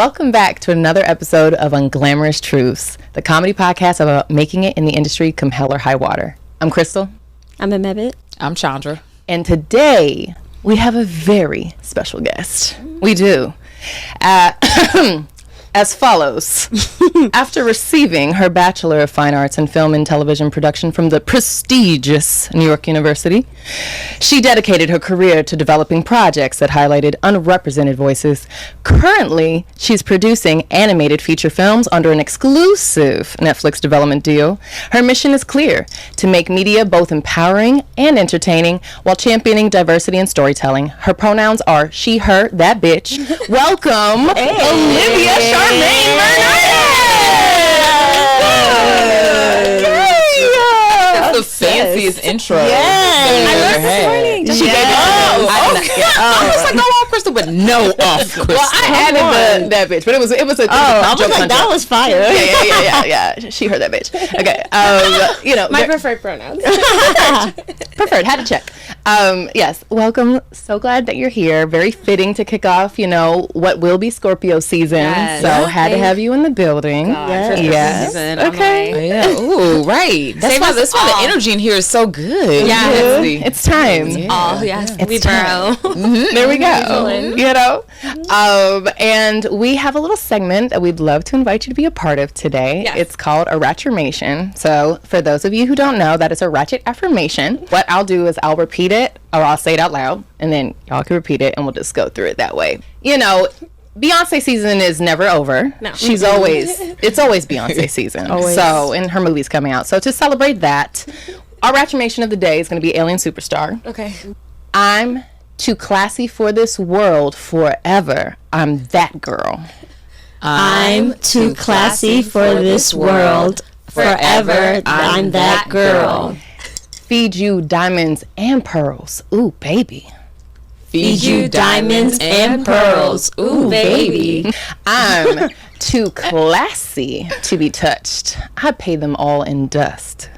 Welcome back to another episode of Unglamorous Truths, the comedy podcast about making it in the industry come hell or high water. I'm Crystal. I'm Mehmet. I'm Chandra. And today we have a very special guest. We do. As follows. After receiving her Bachelor of Fine Arts in Film and Television Production from the prestigious New York University, she dedicated her career to developing projects that highlighted unrepresented voices. Currently, she's producing animated feature films under an exclusive Netflix development deal. Her mission is clear: to make media both empowering and entertaining while championing diversity and storytelling. Her pronouns are she, her, that bitch. Welcome, Olivia Charmaine Bernardez! That's the fanciest intro. Yes. I was this morning. She gave it I was like, no off Crystal, but no off Crystal. Well, I added that bitch, but it was a I was like, that was fire. Yeah. She heard that bitch. Okay. My preferred pronouns. Preferred. Had to check. Yes. Welcome. So glad that you're here. Very fitting to kick off, what will be Scorpio season. Yes. So had to have you in the building. Yes. Okay. Yeah. Ooh, right. That's why the energy in here is so good. Yeah. It's time. Oh, yes. It's We burrow. There we go. And we have a little segment that we'd love to invite you to be a part of today. Yes. It's called a Ratchamation. So for those of you who don't know, that is a ratchet affirmation. What I'll do is I'll repeat it, or I'll say it out loud, and then y'all can repeat it, and we'll just go through it that way. Beyonce season is never over. No. It's always Beyonce season. Always. So, and her movie's coming out. So to celebrate that, our Ratchamation of the day is going to be Alien Superstar. Okay. I'm too classy for this world forever. I'm that girl. I'm too classy for this world. Forever, I'm that girl. Feed you diamonds and pearls. Ooh, baby. Feed you diamonds and pearls. Ooh, baby. I'm too classy to be touched. I pay them all in dust.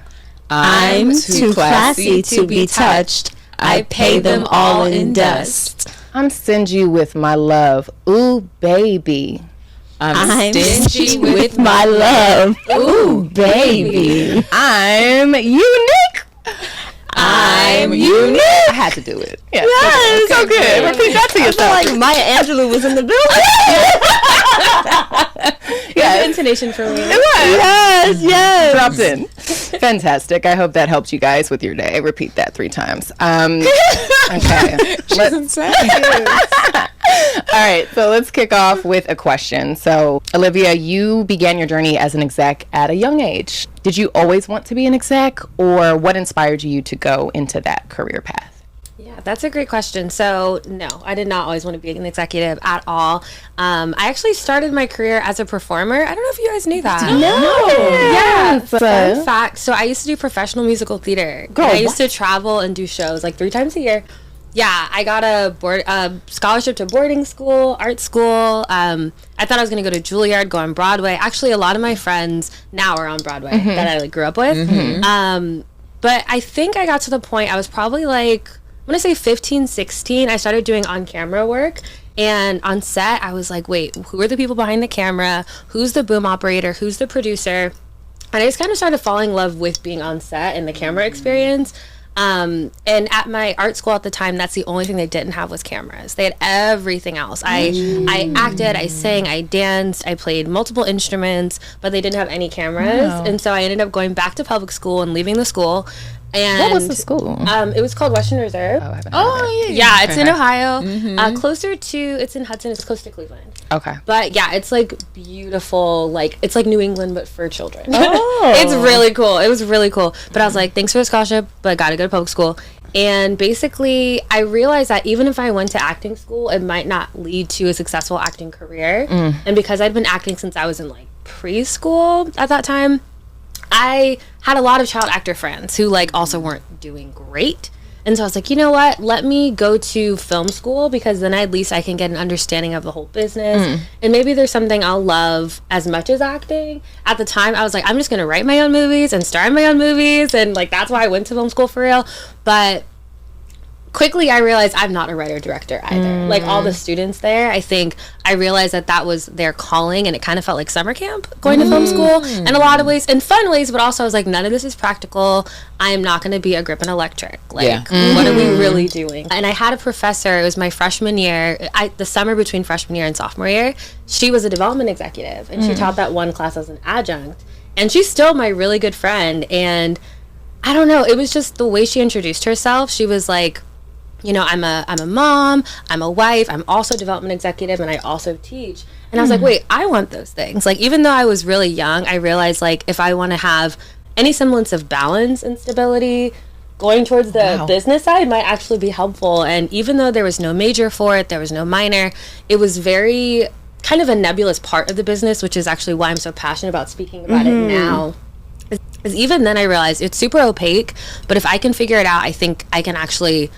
I'm too classy to be touched. I pay them all in dust. I'm stingy with my love. Ooh, baby. I'm stingy with my love. Ooh, baby. I'm unique. I'm unique. I had to do it. Yeah, Yes. so good. Repeat that to I yourself. feel like Maya Angelou was in the building. Yeah, Intonation for me. it was. Yes. Dropped in. Fantastic. I hope that helped you guys with your day. Repeat that 3 times. Okay. All right, so let's kick off with a question. So, Olivia, you began your journey as an exec at a young age. Did you always want to be an exec, or what inspired you to go into that career path? Yeah, that's a great question. So, no, I did not always want to be an executive at all. I actually started my career as a performer. I don't know if you guys knew that. No. Yeah, But fun fact. So I used to do professional musical theater. Girl, I used to travel and do shows like 3 times a year. Yeah, I got a scholarship to boarding school, art school. I thought I was going to go to Juilliard, go on Broadway. Actually, a lot of my friends now are on Broadway that I grew up with. But I think I got to the point, I was probably like, I'm going to say 15, 16. I started doing on-camera work. And on set, I was like, wait, who are the people behind the camera? Who's the boom operator? Who's the producer? And I just kind of started falling in love with being on set and the camera experience. And at my art school at the time, that's the only thing they didn't have was cameras. They had everything else. I acted, I sang, I danced, I played multiple instruments, but they didn't have any cameras. Wow. And so I ended up going back to public school and leaving the school. And what was the school? It was called Western Reserve. I haven't heard of it. Yeah, it's in Ohio. It's in Hudson. It's close to Cleveland. Okay. But yeah, it's like beautiful. Like it's like New England, but for children. Oh. It's really cool. It was really cool. But I was like, thanks for the scholarship, but gotta go to public school. And basically, I realized that even if I went to acting school, it might not lead to a successful acting career. And because I'd been acting since I was in like preschool at that time, I had a lot of child actor friends who like also weren't doing great. And so I was like, you know what? Let me go to film school because then at least I can get an understanding of the whole business. And maybe there's something I'll love as much as acting. At the time, I was like, I'm just going to write my own movies and star in my own movies. And like, that's why I went to film school for real. But quickly I realized I'm not a writer director either. Like all the students there, I think I realized that was their calling, and it kind of felt like summer camp going to film school in a lot of ways, in fun ways, but also I was like, none of this is practical. I am not going to be a grip and electric. Like, what are we really doing? And I had a professor, it was my freshman year, the summer between freshman year and sophomore year, she was a development executive, and she taught that one class as an adjunct. And she's still my really good friend. And I don't know, it was just the way she introduced herself. She was like, you know, I'm a mom, I'm a wife, I'm also a development executive, and I also teach. And I was like, wait, I want those things. Like, even though I was really young, I realized, like, if I want to have any semblance of balance and stability, going towards the business side might actually be helpful. And even though there was no major for it, there was no minor, it was very kind of a nebulous part of the business, which is actually why I'm so passionate about speaking about it now. Because even then I realized it's super opaque, but if I can figure it out, I think I can actually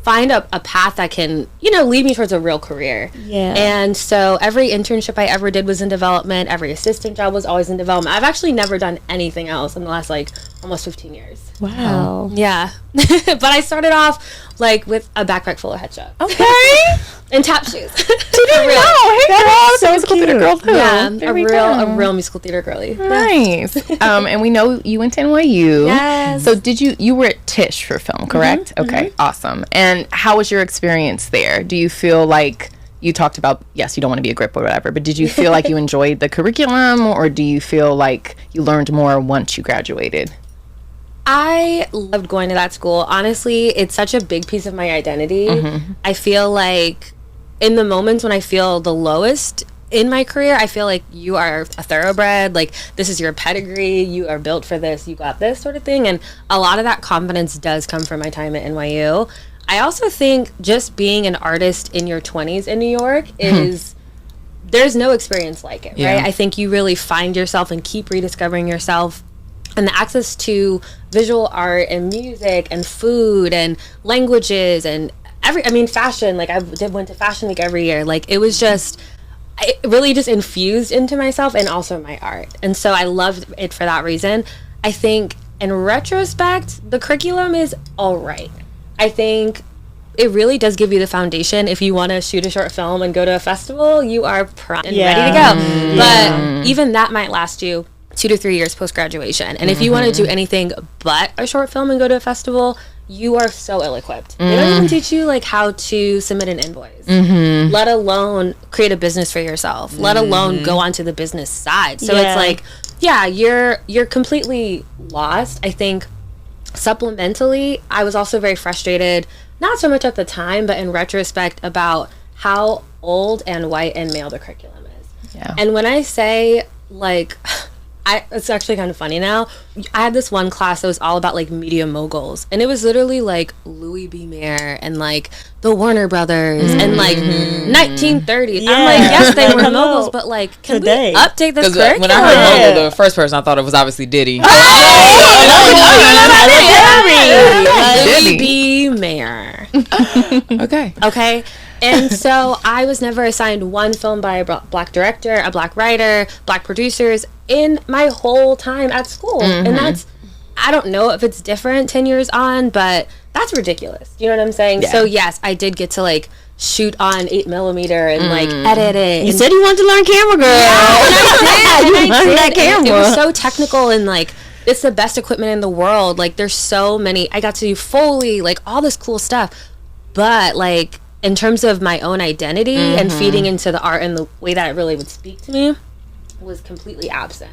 find a path that can, you know, lead me towards a real career. Yeah. And so every internship I ever did was in development. Every assistant job was always in development. I've actually never done anything else in the last, like, almost 15 years. Wow. Yeah. But I started off, like, with a backpack full of headshots. Okay. And tap shoes. Didn't know. Hey, girl. So musical theater girl, too. Yeah, a real musical theater girly. Nice. And we know you went to NYU. Yes. So you were at Tisch for film, correct? Okay, awesome. And how was your experience there? Do you feel like, you talked about, yes, you don't want to be a grip or whatever, but did you feel like you enjoyed the curriculum, or do you feel like you learned more once you graduated? I loved going to that school. Honestly, it's such a big piece of my identity. I feel like in the moments when I feel the lowest in my career, I feel like you are a thoroughbred, like this is your pedigree, you are built for this, you got this sort of thing. And a lot of that confidence does come from my time at NYU. I also think just being an artist in your 20s in New York is, there's no experience like it, right? I think you really find yourself and keep rediscovering yourself. And the access to visual art and music and food and languages and fashion, like I went to Fashion Week every year. Like it was just, it really just infused into myself and also my art. And so I loved it for that reason. I think in retrospect, the curriculum is all right. I think it really does give you the foundation. If you want to shoot a short film and go to a festival, you are primed and ready to go. But even that might last you 2 to 3 years post-graduation. And if you want to do anything but a short film and go to a festival, you are so ill-equipped. They don't even teach you like how to submit an invoice, let alone create a business for yourself, let alone go onto the business side. So it's like, you're completely lost. I think supplementally, I was also very frustrated, not so much at the time, but in retrospect, about how old and white and male the curriculum is. And when I say, like, it's actually kind of funny now. I had this one class that was all about like media moguls, and it was literally like Louis B. Mayer and like the Warner Brothers and like 1930s. I'm like, yes, they were moguls, but like, can we update this curriculum? When I heard mogul, the first person I thought it was obviously Diddy. Louis B. Mayer. Okay. And so I was never assigned one film by a black director, a black writer, black producers in my whole time at school. And that's, I don't know if it's different 10 years on, but that's ridiculous. You know what I'm saying? So yes, I did get to like shoot on 8mm and like edit it. You said you wanted to learn camera, girl. I did. It was so technical and like, it's the best equipment in the world. Like there's so many, I got to do Foley, like all this cool stuff. But like, in terms of my own identity and feeding into the art and the way that it really would speak to me was completely absent.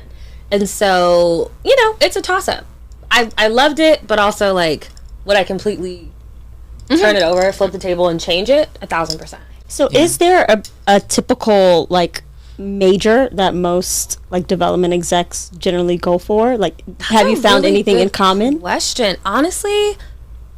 And so, you know, it's a toss-up. I loved it, but also, like, would I completely turn it over, flip the table, and change it? 1,000%. So is there a typical, like, major that most, like, development execs generally go for? Like, have you found anything in common? Question. Honestly,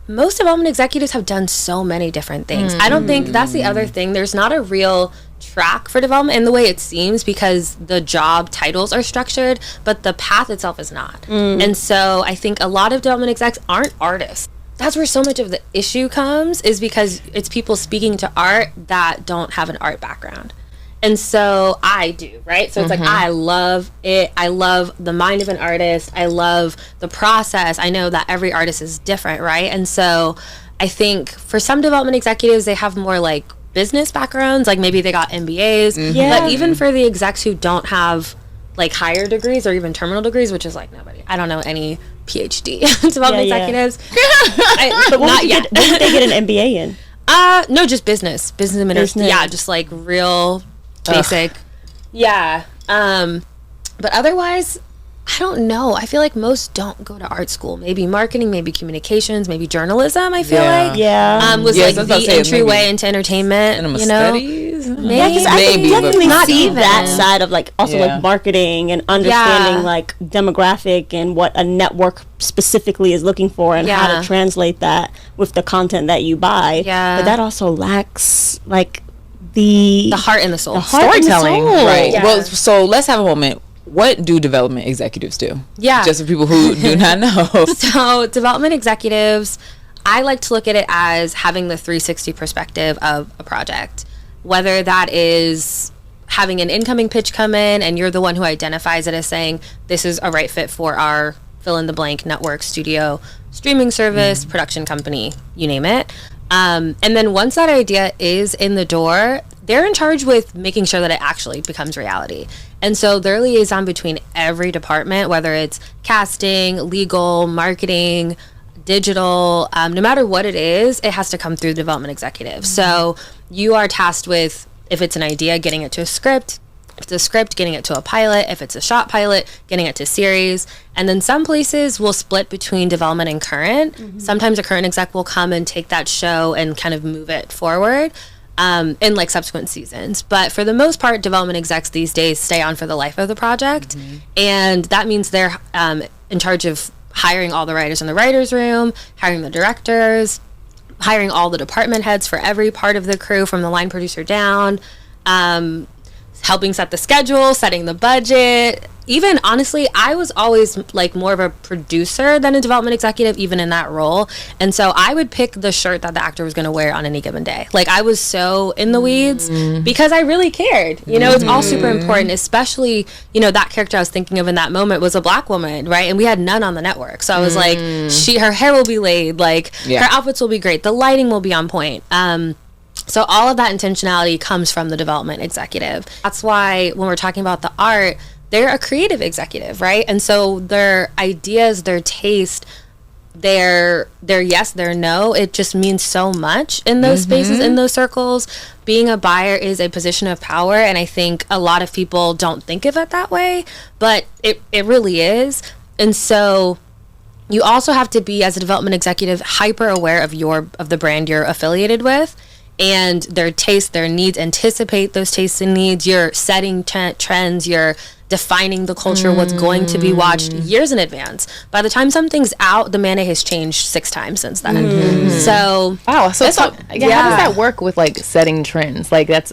most development executives have done so many different things. I don't think that's the other thing. There's not a real track for development in the way it seems, because the job titles are structured, but the path itself is not. And so I think a lot of development execs aren't artists. That's where so much of the issue comes, is because it's people speaking to art that don't have an art background. And so I do, right? So it's like, I love it. I love the mind of an artist. I love the process. I know that every artist is different, right? And so I think for some development executives, they have more like business backgrounds, like maybe they got MBAs. But even for the execs who don't have like higher degrees or even terminal degrees, which is like nobody, I don't know any PhD development executives. But what would they get an MBA in? No, just business administration. Yeah, just like real basic. Yeah. But otherwise, I don't know. I feel like most don't go to art school. Maybe marketing, maybe communications, maybe journalism. I feel like was like the entryway into entertainment. Cinema you know, studies. Maybe I can definitely see that side of like also like marketing and understanding like demographic and what a network specifically is looking for and how to translate that with the content that you buy. Yeah, but that also lacks like the heart and the soul, storytelling. Right. Yeah. Well, so let's have a moment. What do development executives do? Yeah. Just for people who do not know. So development executives, I like to look at it as having the 360 perspective of a project. Whether that is having an incoming pitch come in and you're the one who identifies it as saying, this is a right fit for our fill in the blank network, studio, streaming service, production company, you name it. And then once that idea is in the door, they're in charge with making sure that it actually becomes reality. And so they're liaison between every department, whether it's casting, legal, marketing, digital, no matter what it is, it has to come through the development executive. So you are tasked with, if it's an idea, getting it to a script. If it's a script, getting it to a pilot. If it's a shot pilot, getting it to series. And then some places will split between development and current. Sometimes a current exec will come and take that show and kind of move it forward in like subsequent seasons. But for the most part, development execs these days stay on for the life of the project. And that means they're in charge of hiring all the writers in the writer's room, hiring the directors, hiring all the department heads for every part of the crew from the line producer down, helping set the schedule, setting the budget. Even honestly, I was always like more of a producer than a development executive, even in that role. And so I would pick the shirt that the actor was going to wear on any given day. Like I was so in the weeds because I really cared. You know, it's all super important, especially, you know, that character I was thinking of in that moment was a Black woman, right? And we had none on the network. So I was like, her hair will be laid, like her outfits will be great, the lighting will be on point. So all of that intentionality comes from the development executive. That's why when we're talking about the art, they're a creative executive, right? And so their ideas, their taste, their yes, their no, it just means so much in those spaces, in those circles. Being a buyer is a position of power, and I think a lot of people don't think of it that way, but it really is. And so you also have to be, as a development executive, hyper aware of the brand you're affiliated with, and their tastes, their needs, anticipate those tastes and needs. You're setting trends, you're defining the culture, what's going to be watched years in advance. By the time something's out, the mayonnaise has changed 6 times since then. So wow, so how does that work with like setting trends? Like that's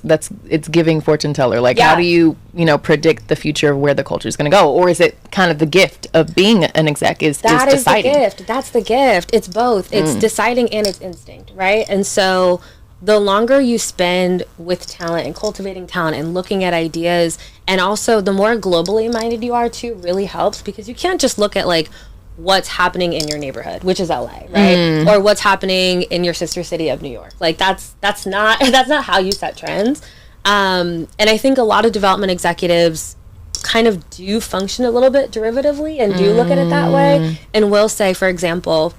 it's giving fortune teller. Like how do you predict the future of where the culture is going to go? Or is it kind of the gift of being an exec is deciding? The gift. That's the gift. It's both. It's deciding and it's instinct, right? And so the longer you spend with talent and cultivating talent and looking at ideas, and also the more globally minded you are too, really helps, because you can't just look at like what's happening in your neighborhood, which is LA, right? Or what's happening in your sister city of New York. Like that's not how you set trends. And I think a lot of development executives kind of do function a little bit derivatively and do look at it that way, and will say, for example,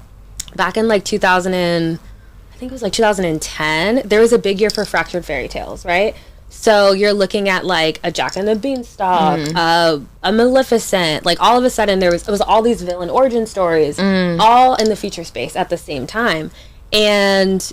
back in like 2010, there was a big year for fractured fairy tales, right? So you're looking at like a Jack and the Beanstalk, a Maleficent, like all of a sudden it was all these villain origin stories, all in the feature space at the same time. And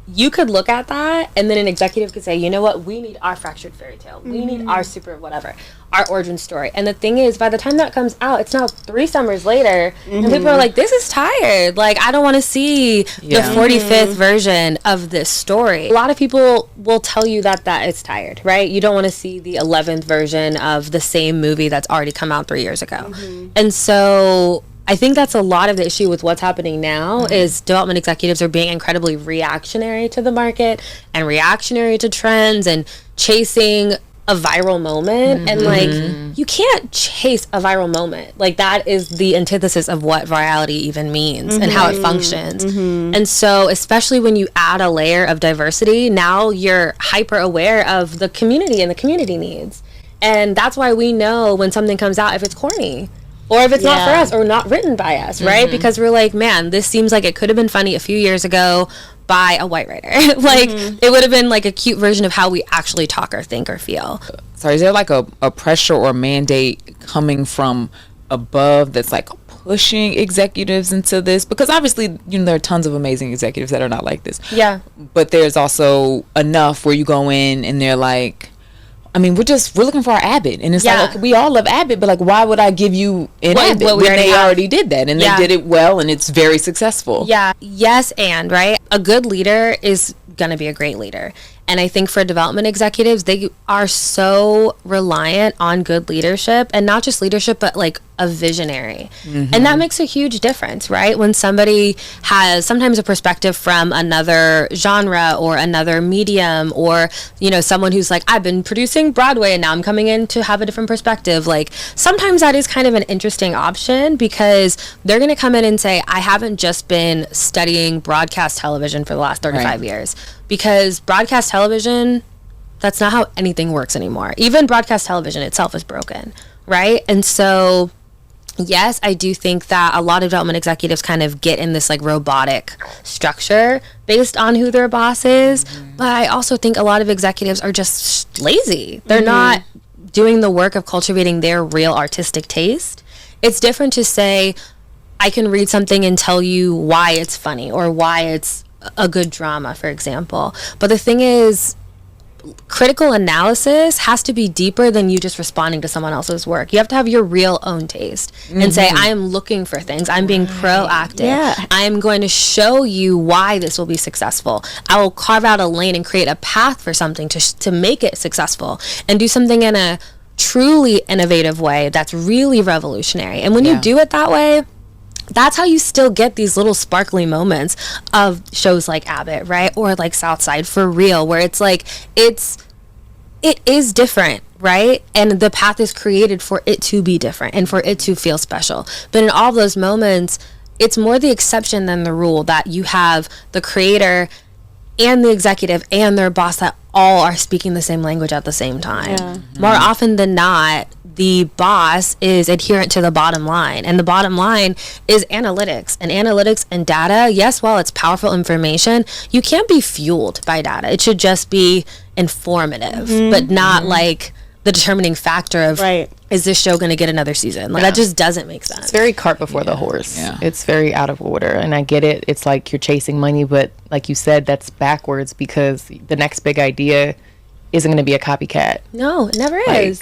you could look at that, and then an executive could say, you know what, we need our fractured fairy tale. We need our super whatever, our origin story. And the thing is, by the time that comes out, it's now 3 summers later, and people are like, this is tired. Like, I don't want to see the 45th version of this story. A lot of people will tell you that is tired, right? You don't want to see the 11th version of the same movie that's already come out 3 years ago. And so I think that's a lot of the issue with what's happening now is development executives are being incredibly reactionary to the market and reactionary to trends and chasing a viral moment, and like you can't chase a viral moment. Like that is the antithesis of what virality even means and how it functions. And so especially when you add a layer of diversity, now you're hyper aware of the community and the community needs. And that's why we know when something comes out if it's corny or if it's not for us or not written by us, right? Because we're like, man, this seems like it could have been funny a few years ago by a white writer. Like it would have been like a cute version of how we actually talk or think or feel. So is there like a pressure or mandate coming from above that's like pushing executives into this? Because obviously, you know, there are tons of amazing executives that are not like this. Yeah. But there's also enough where you go in and they're like, I mean, we're looking for our Abbott, and it's like, okay, we all love Abbott, but like, why would I give you an Abbott when they already did that, and they did it well, and it's very successful. Yeah. Yes, and right, a good leader is gonna be a great leader, and I think for development executives, they are so reliant on good leadership, and not just leadership, but like a visionary, and that makes a huge difference, right? When somebody has sometimes a perspective from another genre or another medium, or you know, someone who's like, I've been producing Broadway and now I'm coming in to have a different perspective. Like sometimes that is kind of an interesting option, because they're going to come in and say, I haven't just been studying broadcast television for the last 35 years, because broadcast television, that's not how anything works anymore. Even broadcast television itself is broken, right? And so yes, I do think that a lot of development executives kind of get in this like robotic structure based on who their boss is. But I also think a lot of executives are just lazy. They're not doing the work of cultivating their real artistic taste. It's different to say, I can read something and tell you why it's funny or why it's a good drama, for example. But the thing is, critical analysis has to be deeper than you just responding to someone else's work. You have to have your real own taste and say, I am looking for things. I'm being proactive. I'm going to show you why this will be successful. I will carve out a lane and create a path for something to make it successful, and do something in a truly innovative way that's really revolutionary. And when you do it that way, that's how you still get these little sparkly moments of shows like Abbott, right? Or like Southside for real, where it's like, it is different, right? And the path is created for it to be different and for it to feel special. But in all those moments, it's more the exception than the rule that you have the creator and the executive and their boss that all are speaking the same language at the same time. More often than not, the boss is adherent to the bottom line, and the bottom line is analytics and data. Yes, while it's powerful information, you can't be fueled by data. It should just be informative, but not like the determining factor of, is this show going to get another season? Like that just doesn't make sense. It's very cart before the horse. It's very out of order, and I get it. It's like you're chasing money, but like you said, that's backwards, because the next big idea isn't going to be a copycat. No, it never is.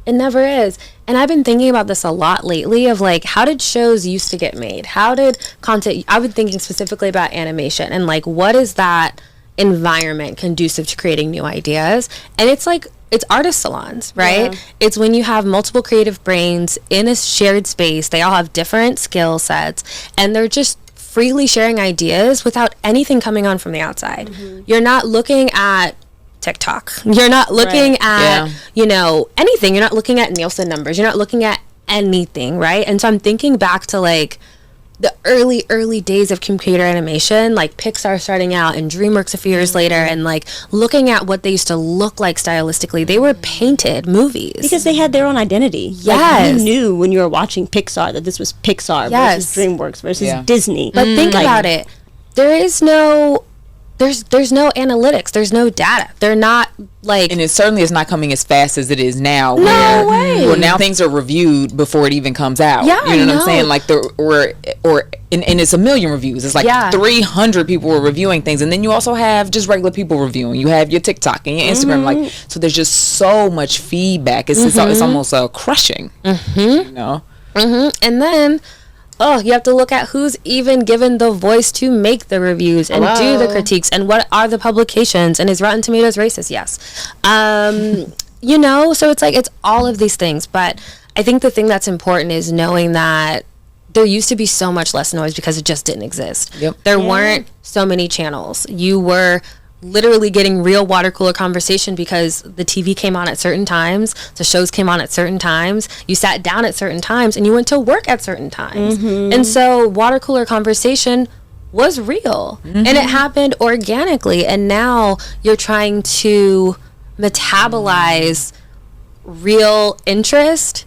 It never is. And I've been thinking about this a lot lately of like, how did shows used to get made? How did content, I've been thinking specifically about animation and like, what is that environment conducive to creating new ideas? And it's like, it's artist salons, right? It's when you have multiple creative brains in a shared space. They all have different skill sets, and they're just freely sharing ideas without anything coming on from the outside. You're not looking at TikTok. You're not looking at, you know, anything. You're not looking at Nielsen numbers. You're not looking at anything, right? And so I'm thinking back to like the early days of computer animation, like Pixar starting out and DreamWorks a few years later, and like looking at what they used to look like stylistically. They were painted movies. Because they had their own identity. Like, you knew when you were watching Pixar that this was Pixar versus DreamWorks versus Disney. But think about it. There is no... There's no analytics. There's no data. They're not like... And it certainly is not coming as fast as it is now. No way. Well, now things are reviewed before it even comes out. Yeah, you know what I'm saying? Like, and it's a million reviews. It's like 300 people are reviewing things. And then you also have just regular people reviewing. You have your TikTok and your Instagram. Like, so there's just so much feedback. It's almost crushing. You know? And then... you have to look at who's even given the voice to make the reviews and do the critiques, and what are the publications, and is Rotten Tomatoes racist? Yes. You know, so it's like, it's all of these things. But I think the thing that's important is knowing that there used to be so much less noise because it just didn't exist. There weren't so many channels. You were literally getting real water cooler conversation because the TV came on at certain times, the shows came on at certain times, you sat down at certain times, and you went to work at certain times. And so water cooler conversation was real, and it happened organically, and now you're trying to metabolize real interest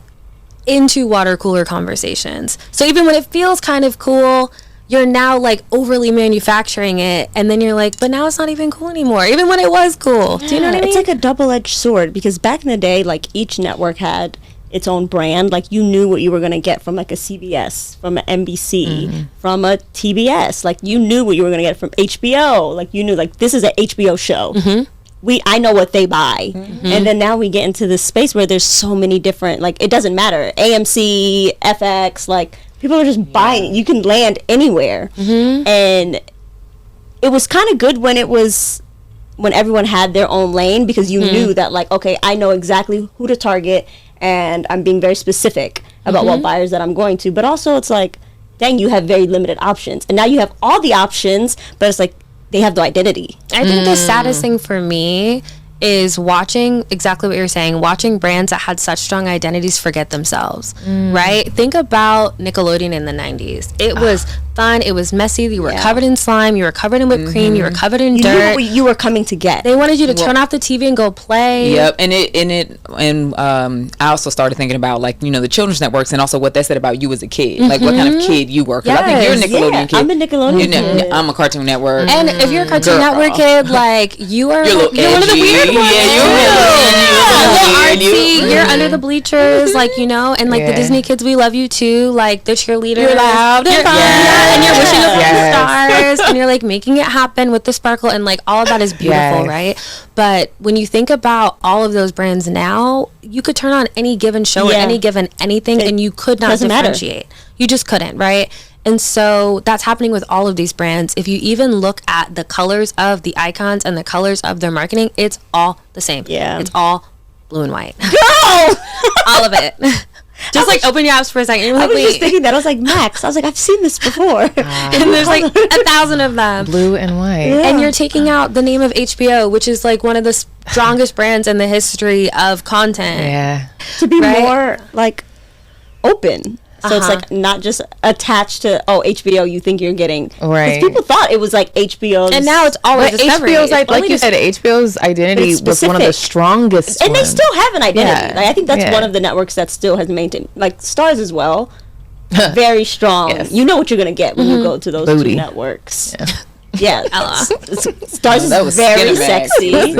into water cooler conversations. So even when it feels kind of cool, you're now like overly manufacturing it, and then you're like, but now it's not even cool anymore, even when it was cool. Do you know what I mean? It's like a double-edged sword, because back in the day, like, each network had its own brand. Like, you knew what you were going to get from like a CBS, from an NBC, from a TBS. Like, you knew what you were going to get from HBO. Like, you knew, like, this is an HBO show. I know what they buy. And then now we get into this space where there's so many different, like, it doesn't matter, AMC, FX, like, people are just buying. You can land anywhere. And it was kind of good when everyone had their own lane, because you knew that, like, okay, I know exactly who to target, and I'm being very specific about what buyers that I'm going to. But also, it's like, dang, you have very limited options, and now you have all the options, but it's like they have the identity. I think the saddest thing for me is watching exactly what you're saying, watching brands that had such strong identities forget themselves, right? Think about Nickelodeon in the 90s. It was fun, it was messy, you were covered in slime, you were covered in whipped cream, you were covered in dirt. You knew what you were coming to get. They wanted you to turn off the TV and go play. Yep, and I also started thinking about, like, you know, the children's networks, and also what that said about you as a kid, like what kind of kid you were. Because I think you're a Nickelodeon kid. I'm a Nickelodeon kid. I'm a Cartoon Network. And if you're a Cartoon Network kid, like, you're one of the weird ones. Yeah, you're artsy, you're under the bleachers, like, you know, and like the Disney kids, we love you too, like the cheerleaders. You're loud and fun. And you're wishing upon the stars, and you're like making it happen with the sparkle, and like all of that is beautiful, right? But when you think about all of those brands now, you could turn on any given show or any given anything, and you could not differentiate. You just couldn't, right? And so that's happening with all of these brands. If you even look at the colors of the icons and the colors of their marketing, it's all the same. Yeah. It's all blue and white. Go! All of it. Just like open your apps for a second. I was just thinking that. I was like, Max, I was like, I've seen this before. And there's like 1,000 of them. Blue and white. Yeah. And you're taking out the name of HBO, which is like one of the strongest brands in the history of content. Yeah. To be more like open. So it's like not just attached to HBO. You think you're getting because people thought it was like HBO's, and now it's always Discovery. HBO's like you said, HBO's identity was one of the strongest, and they still have an identity. Like, I think that's one of the networks that still has maintained. Like Stars as well, very strong. You know what you're gonna get when you go to those two networks. Yeah, Stars is very sexy.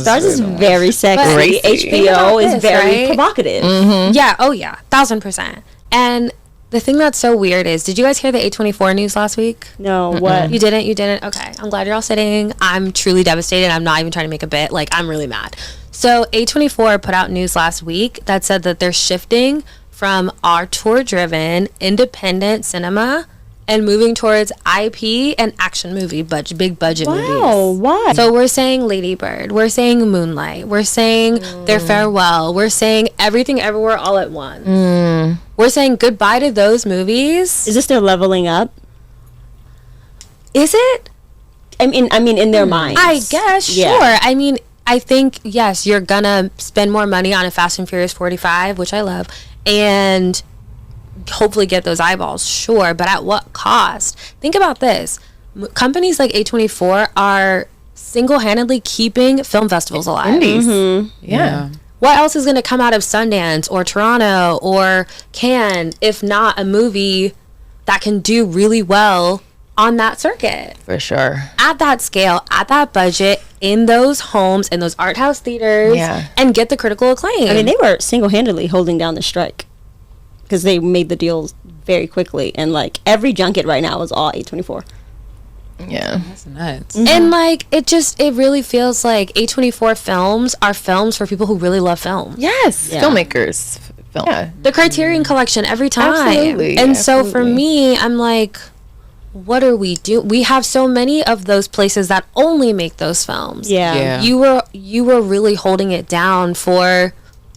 Stars is very sexy. HBO is very provocative. Yeah. Oh yeah. 1,000%. And the thing that's so weird is, did you guys hear the A24 news last week? No, what? You didn't? You didn't? Okay. I'm glad you're all sitting. I'm truly devastated. I'm not even trying to make a bit. Like, I'm really mad. So A24 put out news last week that said that they're shifting from auteur-driven independent cinema and moving towards IP and action movie, big budget movies. Wow, why? So we're saying Lady Bird, we're saying Moonlight, we're saying Their Farewell, we're saying Everything Everywhere All at Once. We're saying goodbye to those movies. Is this their leveling up? Is it? I mean, in their minds. I guess, sure. I mean, I think, yes, you're gonna spend more money on a Fast and Furious 45, which I love, and hopefully get those eyeballs, sure, but at what cost? Think about this. Companies like A24 are single-handedly keeping film festivals alive. Indies. Yeah. What else is going to come out of Sundance or Toronto or Cannes if not a movie that can do really well on that circuit? For sure. At that scale, at that budget, in those homes, in those art house theaters, and get the critical acclaim. I mean, they were single-handedly holding down the strike, because they made the deals very quickly, and like every junket right now is all A24. Yeah, that's nuts. And like it really feels like A24 films are films for people who really love film. Yes, filmmakers. Film. Yeah, the Criterion Collection every time. Absolutely. And so for me, I'm like, what are we doing? We have so many of those places that only make those films. Yeah. You were really holding it down for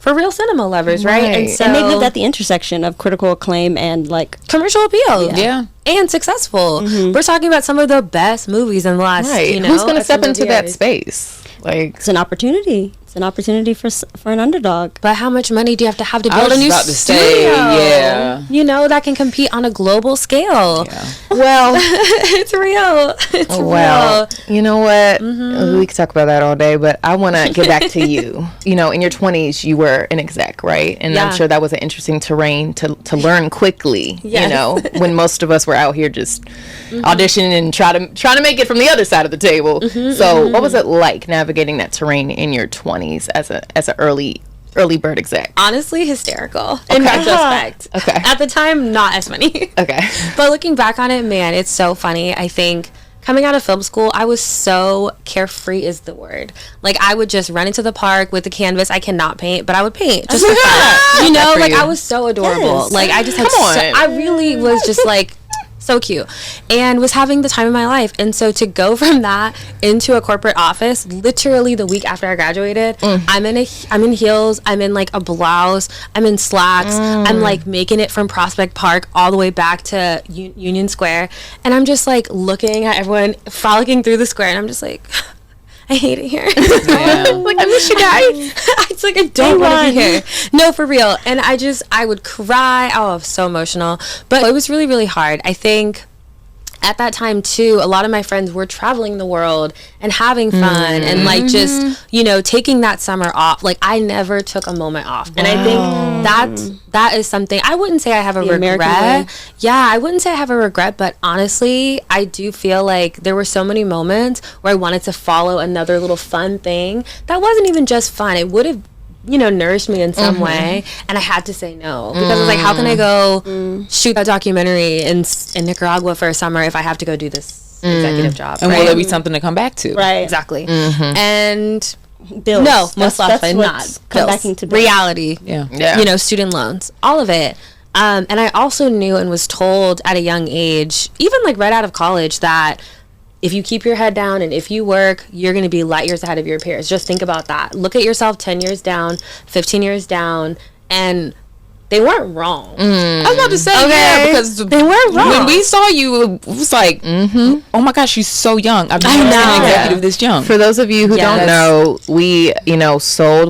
for real cinema lovers, right? And so and they lived at the intersection of critical acclaim and like commercial appeal. Yeah. And successful. We're talking about some of the best movies in the last, you know, who's going to step into that space? Like, it's an opportunity. It's an opportunity for an underdog. But how much money do you have to have to I build was a new about to studio? say, yeah. You know, that can compete on a global scale. Yeah. well, It's real. It's well, real. you know what? We could talk about that all day, but I want to get back to you. You know, in your 20s, you were an exec, right? And Yeah. I'm sure that was an interesting terrain to learn quickly. Yes. You know, when most of us were out here just auditioning and trying to make it from the other side of the table. So, what was it like navigating that terrain in your 20s as an early bird exec? Honestly, hysterical in retrospect. Okay. At the time, not as funny. Okay. But looking back on it, man, it's so funny. I think coming out of film school, I was so carefree is the word. Like, I would just run into the park with the canvas. I cannot paint, but I would paint just for fun. You know, like, I was so adorable. Yes. Like, I just had I really was just like so cute and was having the time of my life. And so to go from that into a corporate office literally the week after I graduated, I'm in heels, I'm in like a blouse, I'm in slacks, I'm like making it from Prospect Park all the way back to Union Square, and I'm just like looking at everyone frolicking through the square, and I'm just like, I hate it here. Like, I miss you guys. It's like, I don't want to be here. No, for real. And I would cry. Oh, I was so emotional. But it was really, really hard. I think at that time too, a lot of my friends were traveling the world and having fun and like just, you know, taking that summer off. Like, I never took a moment off. And I think that is something, I wouldn't say I have a regret. Yeah, I wouldn't say I have a regret, but honestly, I do feel like there were so many moments where I wanted to follow another little fun thing that wasn't even just fun. It would have, you know, nourished me in some way, and I had to say no because I was like, how can I go shoot a documentary in Nicaragua for a summer if I have to go do this executive job? And will there be something to come back to? Right. Exactly. And Bills. no, most that's often what's not. come Bills. back into bills. Reality. Yeah. You know, student loans, all of it. And I also knew and was told at a young age, even like right out of college, that if you keep your head down and if you work, you're going to be light years ahead of your peers. Just think about that. Look at yourself 10 years down, 15 years down, and they weren't wrong. I was about to say, yeah, because they weren't wrong. when we saw you, it was like, oh my gosh, she's so young. I've never seen an executive this young. For those of you who Yes. don't know, we, you know,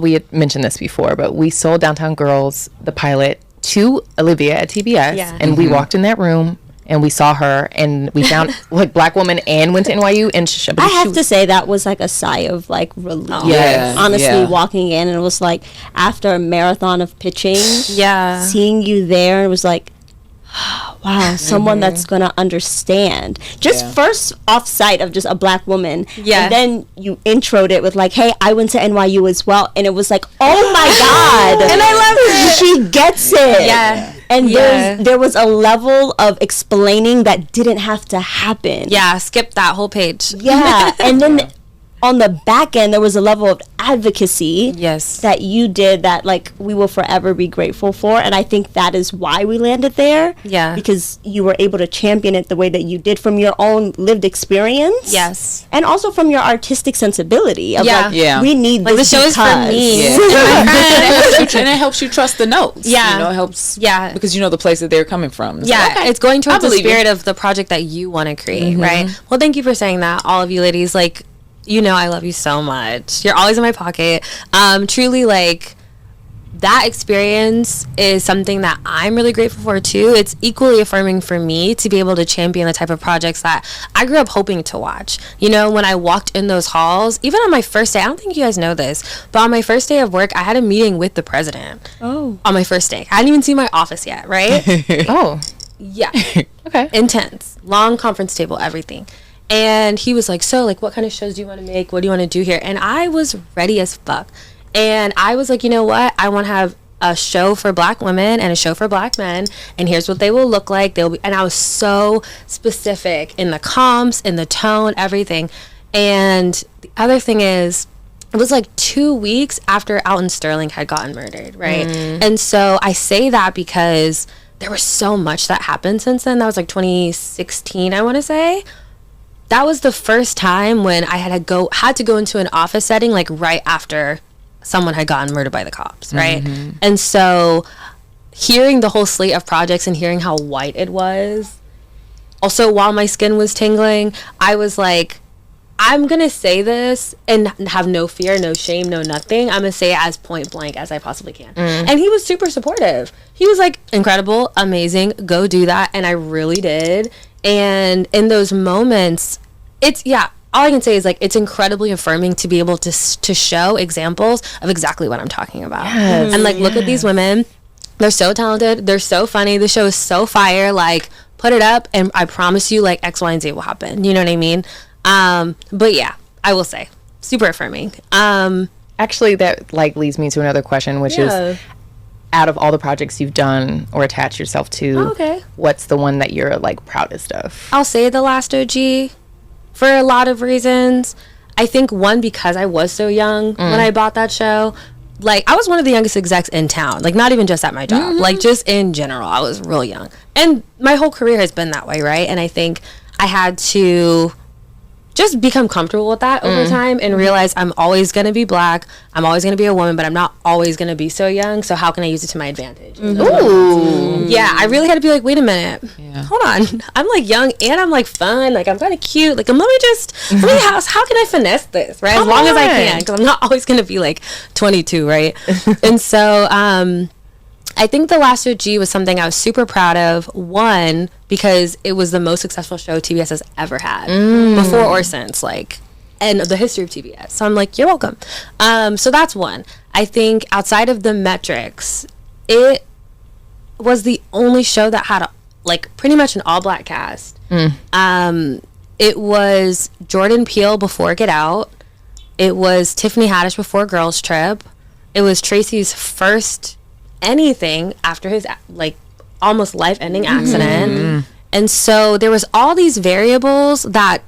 we had mentioned this before, but we sold Downtown Girls, the pilot, to Olivia at TBS. Yeah. And we walked in that room and we saw her and we found like Black woman and went to NYU and I have to say that was like a sigh of like relief. Yeah, Honestly, yeah. walking in, and it was like after a marathon of pitching, Yeah. seeing you there, it was like, wow, someone that's gonna understand. Just first off sight of just a Black woman, Yeah. and then you introed it with like, hey, I went to NYU as well, and it was like, oh my god, And I loved it. She gets it. Yeah. And Yeah. there was a level of explaining that didn't have to happen. Yeah, skip that whole page. Yeah, and then on the back end, there was a level of advocacy Yes. that you did that, like, we will forever be grateful for. And I think that is why we landed there. Yeah. Because you were able to champion it the way that you did from your own lived experience. Yes. And also from your artistic sensibility. Of Yeah. like, Yeah. we need Like, this the show is for because. me. Yeah. And it helps you trust the notes. Yeah. You know, it helps. Yeah. Because you know the place that they're coming from. It's Yeah, like, okay, it's going towards I the believe you. spirit of the project that you want to create, right? Well, thank you for saying that, all of you ladies. Like, you know, I love you so much. You're always in my pocket. Truly, like, that experience is something that I'm really grateful for too. It's equally affirming for me to be able to champion the type of projects that I grew up hoping to watch. You know, when I walked in those halls, even on my first day, I don't think you guys know this, but on my first day of work, I had a meeting with the president. Oh. On my first day. I hadn't even seen my office yet, right? Oh, Yeah. okay. Intense. Long conference table, everything. And he was like, so, like, what kind of shows do you want to make? What do you want to do here? And I was ready as fuck. And I was like, you know what? I want to have a show for Black women and a show for Black men. And here's what they will look like. They'll be, and I was so specific in the comps, in the tone, everything. And the other thing is, it was like 2 weeks after Alton Sterling had gotten murdered, right? And so I say that because there was so much that happened since then. That was like 2016, I want to say. That was the first time when I had to go into an office setting like right after someone had gotten murdered by the cops, right? And so hearing the whole slate of projects and hearing how white it was, also while my skin was tingling, I was like, I'm going to say this and have no fear, no shame, no nothing. I'm going to say it as point blank as I possibly can. And he was super supportive. He was like, incredible, amazing, go do that. And I really did. And in those moments, it's, all I can say is like, it's incredibly affirming to be able to show examples of exactly what I'm talking about. Yes, and like, look at these women. They're so talented. They're so funny. The show is so fire. Like, put it up and I promise you like X, Y, and Z will happen. You know what I mean? But yeah, I will say super affirming. Actually, that like leads me to another question, which is, out of all the projects you've done or attached yourself to, what's the one that you're like proudest of? I'll say The Last OG for a lot of reasons. I think one, because I was so young when I bought that show. Like, I was one of the youngest execs in town, like not even just at my job, like just in general. I was real young, and my whole career has been that way, right? And I think I had to just become comfortable with that over time and realize I'm always going to be Black, I'm always going to be a woman, but I'm not always going to be so young, so how can I use it to my advantage? Ooh. Yeah, I really had to be like, wait a minute, hold on, I'm like young and I'm like fun, like I'm kind of cute, like let me how can I finesse this, right? As long as I can, because I'm not always going to be like 22, right? And so I think The Last OG was something I was super proud of. One, because it was the most successful show TBS has ever had, before or since, like, and the history of TBS. So I'm like, you're welcome. So that's one. I think outside of the metrics, it was the only show that had like pretty much an all Black cast. It was Jordan Peele before Get Out. It was Tiffany Haddish before Girls Trip. It was Tracy's first anything after his like almost life-ending accident. And so there was all these variables that,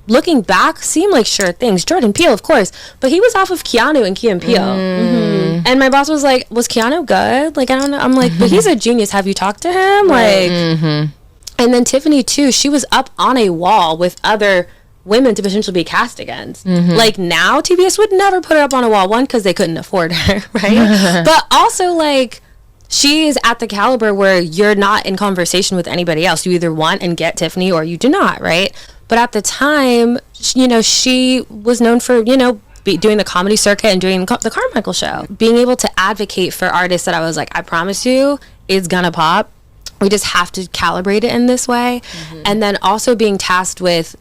looking back, seem like sure things. Jordan Peele, of course, but he was off of Keanu and Key and Peele. And my boss was like, was Keanu good? Like, I don't know. I'm like, but he's a genius. Have you talked to him? Like, and then Tiffany too, she was up on a wall with other women to potentially be cast against. Like, now TBS would never put her up on a wall, one, because they couldn't afford her, right? But also, like, she is at the caliber where you're not in conversation with anybody else. You either want and get Tiffany or you do not, right? But at the time, you know, she was known for, you know, doing the comedy circuit and doing the Carmichael show. Being able to advocate for artists that I was like, I promise you, it's gonna pop. We just have to calibrate it in this way. And then also being tasked with,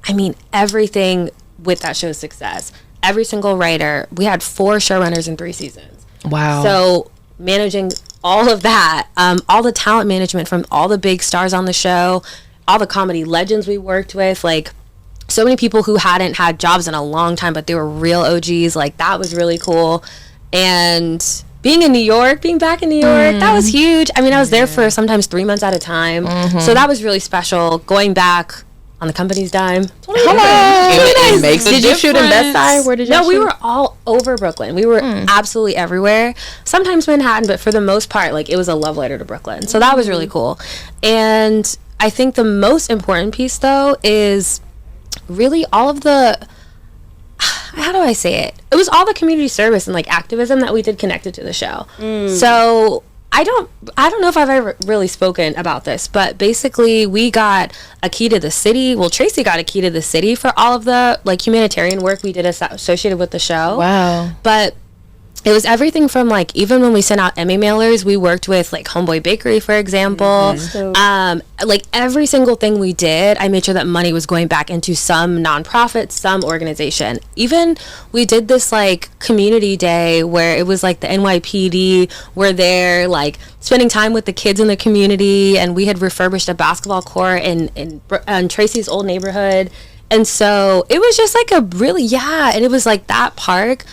I mean, everything with that show's success. Every single writer. We had 4 showrunners in 3 seasons. Wow. So managing all of that, all the talent management from all the big stars on the show, all the comedy legends we worked with, like so many people who hadn't had jobs in a long time, but they were real OGs. Like, that was really cool. And being in New York, being back in New York, that was huge. I mean, I was there for sometimes 3 months at a time. So that was really special. Going back on the company's dime. Hello. Did you shoot in Best Side? Where did you shoot? No, we were all over Brooklyn. We were absolutely everywhere. Sometimes Manhattan, but for the most part, like, it was a love letter to Brooklyn. So that was really cool. And I think the most important piece, though, is really all of the, how do I say it? It was all the community service and like activism that we did connected to the show. So I don't know if I've ever really spoken about this, but basically we got a key to the city. Well, Tracy got a key to the city for all of the like humanitarian work we did associated with the show. Wow. But it was everything from like, even when we sent out Emmy mailers, we worked with like Homeboy Bakery, for example. Like every single thing we did, I made sure that money was going back into some nonprofit, some organization. Even we did this like community day where it was like the NYPD were there, like spending time with the kids in the community, and we had refurbished a basketball court in Tracy's old neighborhood. And so it was just like a really, and it was like that park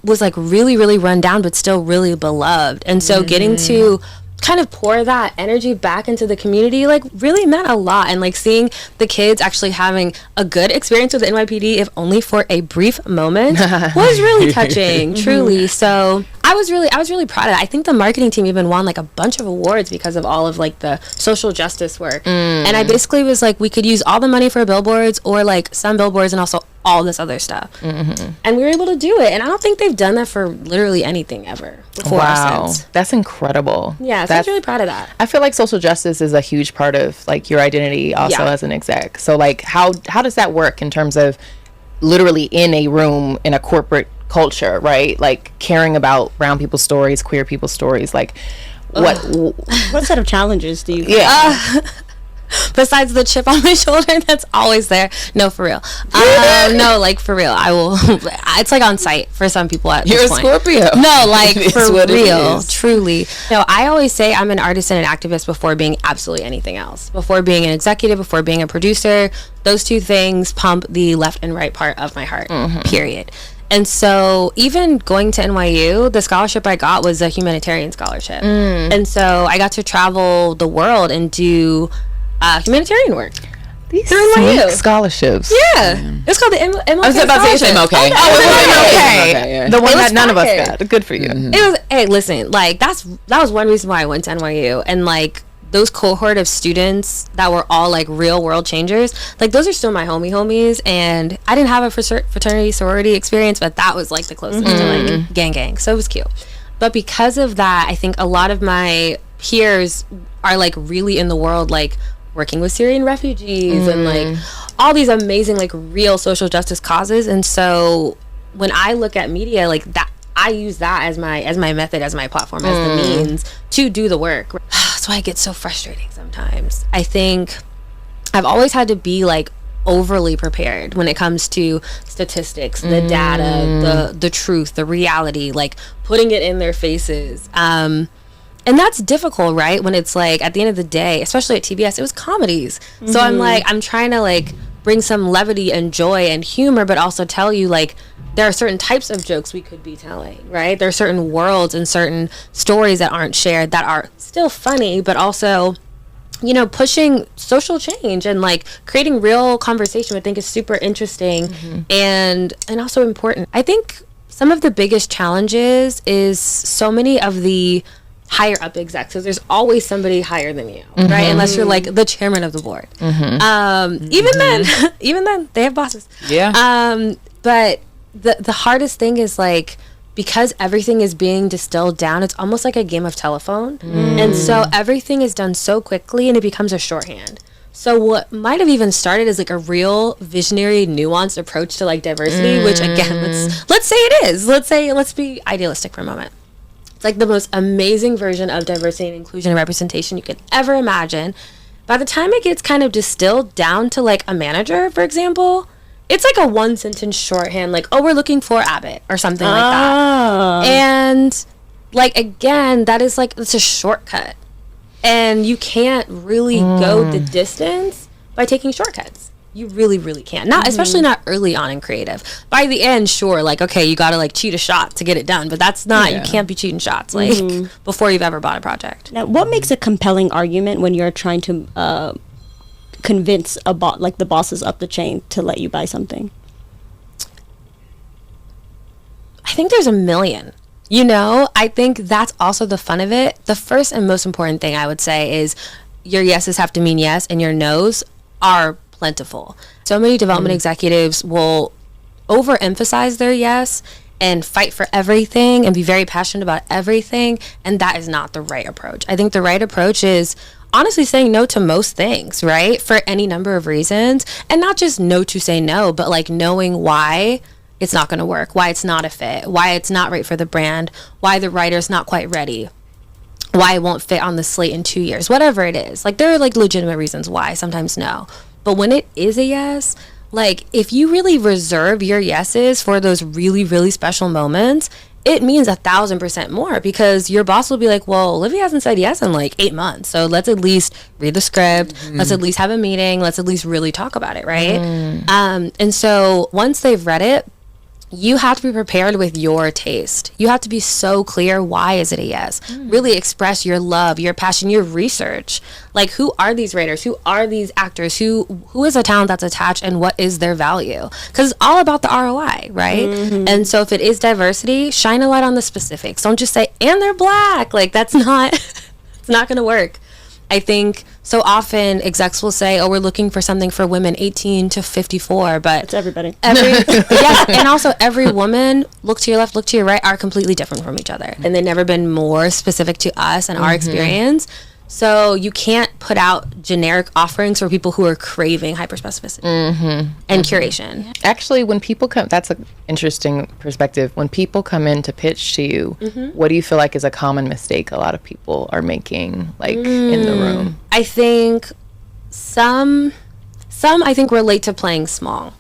was like really, really run down, but still really beloved. And so getting to kind of pour that energy back into the community, like, really meant a lot. And like seeing the kids actually having a good experience with the NYPD, if only for a brief moment, was really touching, truly. So I was really proud of it. I think the marketing team even won like a bunch of awards because of all of like the social justice work. And I basically was like, we could use all the money for billboards or like some billboards and also all this other stuff. And we were able to do it. And I don't think they've done that for literally anything ever before or since. That's incredible. Yeah, so I was really proud of that. I feel like social justice is a huge part of like your identity also as an exec. So like how does that work in terms of literally in a room in a corporate culture, right? Like caring about brown people's stories, queer people's stories, like what set of challenges do you besides the chip on my shoulder that's always there? No, for real. No, like for real. I will. It's like on site for some people at You're this point. a Scorpio. No, like for real, truly. No, I always say I'm an artist and an activist before being absolutely anything else. Before being an executive, before being a producer, those two things pump the left and right part of my heart. Period. And so even going to NYU, the scholarship I got was a humanitarian scholarship. And so I got to travel the world and do humanitarian work. These NYU scholarships. Yeah. It's called the MLK I was about to say MLK. Okay. The one that none of us got. Good for you. It was, hey, listen, like that was one reason why I went to NYU. And like those cohort of students that were all like real world changers, like those are still my homies. And I didn't have a fraternity sorority experience, but that was like the closest to like gang. So it was cute. But because of that, I think a lot of my peers are like really in the world, like working with Syrian refugees and like all these amazing like real social justice causes. And so when I look at media like that, I use that as my method, as my platform, as the means to do the work. That's why it gets so frustrating sometimes. I think I've always had to be like overly prepared when it comes to statistics, the data, the truth, the reality, like putting it in their faces. And that's difficult, right? When it's like at the end of the day, especially at TBS, it was comedies. So I'm trying to like bring some levity and joy and humor, but also tell you like there are certain types of jokes we could be telling, right? There are certain worlds and certain stories that aren't shared that are still funny, but also, you know, pushing social change and like creating real conversation. I think is super interesting and also important. I think some of the biggest challenges is so many of the higher up execs, because there's always somebody higher than you, right? Unless you're like the chairman of the board. Even then they have bosses. But the hardest thing is like, because everything is being distilled down, it's almost like a game of telephone. And so everything is done so quickly and it becomes a shorthand. So what might have even started as like a real visionary, nuanced approach to like diversity, which again, let's say it is. Let's be idealistic for a moment. It's like the most amazing version of diversity and inclusion and representation you could ever imagine. By the time it gets kind of distilled down to like a manager, for example, it's like a one sentence shorthand, like, oh, we're looking for Abbott or something like that. And like, again, that is like, it's a shortcut. And you can't really go the distance by taking shortcuts. You really, really can't. Not, especially not early on in creative. By the end, sure, like, okay, you gotta like cheat a shot to get it done, but that's not, you can't be cheating shots, like, before you've ever bought a project. Now, what makes a compelling argument when you're trying to convince like the bosses up the chain to let you buy something? I think there's a million. You know, I think that's also the fun of it. The first and most important thing I would say is your yeses have to mean yes, and your nos are plentiful. So many development executives will overemphasize their yes and fight for everything and be very passionate about everything, and that is not the right approach. I think the right approach is honestly saying no to most things, right? For any number of reasons, and not just no to say no, but like knowing why it's not going to work, why it's not a fit, why it's not right for the brand, why the writer's not quite ready, why it won't fit on the slate in 2 years, whatever it is. Like, there are like legitimate reasons why, sometimes no. But when it is a yes, like if you really reserve your yeses for those really, really special moments, it means 1,000% more, because your boss will be like, well, Olivia hasn't said yes in like 8 months. So let's at least read the script. Let's at least have a meeting. Let's at least really talk about it. Right. And so once they've read it, you have to be prepared with your taste. You have to be so clear, why is it a yes? Really express your love, your passion, your research. Like, who are these writers? Who are these actors? Who is a talent that's attached, and what is their value? Because it's all about the ROI, right? And so if it is diversity, shine a light on the specifics. Don't just say, and they're Black. Like, that's not, it's not going to work. I think so often execs will say, oh, we're looking for something for women 18 to 54, but it's everybody. Yes, and also every woman, look to your left, look to your right, are completely different from each other. And they've never been more specific to us and our experience. So you can't put out generic offerings for people who are craving hyperspecificity and curation. Actually, when people come, that's an interesting perspective. When people come in to pitch to you, what do you feel like is a common mistake a lot of people are making, like, in the room? I think some I think relate to playing small,